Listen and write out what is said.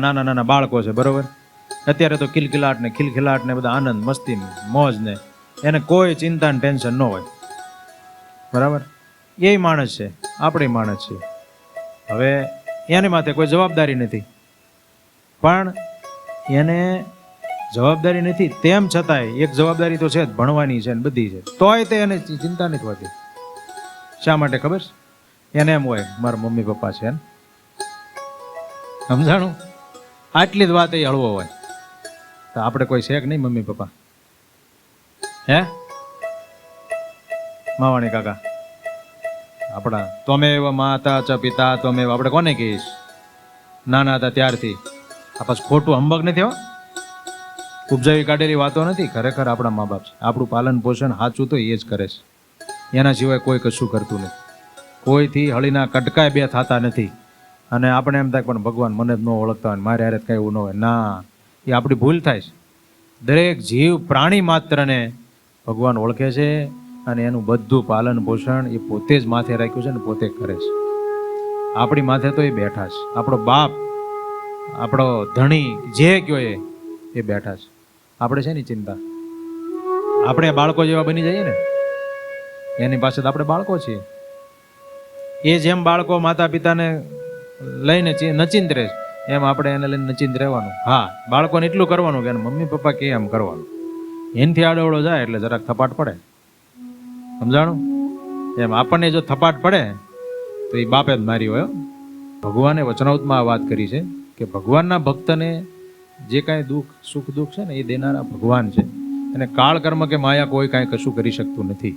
નાના નાના બાળકો છે, બરોબર? અત્યારે તો કિલકિલાટ ને ખિલખિલાટ ને બધા આનંદ મસ્તી મોજ ને એને કોઈ ચિંતા ને ટેન્શન ન હોય, બરાબર? એ માણસ છે, આપણે માણસ છે. હવે એની માથે કોઈ જવાબદારી નથી, પણ એને જવાબદારી નથી તેમ છતાંય એક જવાબદારી તો છે જ, ભણવાની છે ને બધી છે, તોય તે એને ચિંતા નથી હોતી. શા માટે ખબર છે? એને એમ હોય મારા મમ્મી પપ્પા છે ને, સમજાણું? આટલી જ વાત એ હળવો હોય. તો આપણે કોઈ છે કે નહીં મમ્મી પપ્પા? હે માવાણી કાકા આપણા ત્વમેવ માતા ચ પિતા ત્વમેવ, આપણે કોને કહીશ? નાના હતા ત્યારથી. આ પાછું ખોટું હંબક નથી હો, ઉપજાવી કાઢેલી વાતો નથી. ખરેખર આપણા મા બાપ છે, આપણું પાલન પોષણ સાચું તો એ જ કરે છે, એના સિવાય કોઈ કશું કરતું નથી. કોઈથી હળીના કટકાય બે થતા નથી. અને આપણે એમ થાય પણ ભગવાન મને જ ન ઓળખતા હોય, મારે હારે કઈ એવું ન હોય. ના, એ આપણી ભૂલ થાય છે. દરેક જીવ પ્રાણી માત્રને ભગવાન ઓળખે છે અને એનું બધું પાલન પોષણ એ પોતે જ માથે રાખ્યું છે ને પોતે કરે છે. આપણી માથે તો એ બેઠા છે, આપણો બાપ, આપણો ધણી, જે કયો એ બેઠા છે. આપણે છે ને ચિંતા, આપણે બાળકો જેવા બની જઈએ ને, એની પાસે તો આપણે બાળકો છીએ. એ જેમ બાળકો માતા પિતાને લઈને નચિંત રહે એમ આપણે એને લઈને નચિંત રહેવાનું. હા, બાળકોને એટલું કરવાનું કે મમ્મી પપ્પા કે એમ કરવાનું. એનથી આડોવડો જાય એટલે જરાક થપાટ પડે, સમજાણું? એમ આપણને જો થપાટ પડે તો એ બાપે જ મારી હોય. ભગવાને વચનાવતમાં આ વાત કરી છે કે ભગવાનના ભક્તને જે કાંઈ દુઃખ સુખ દુઃખ છે ને એ દેનારા ભગવાન છે. અને કાળ કર્મ કે માયા કોઈ કાંઈ કશું કરી શકતું નથી.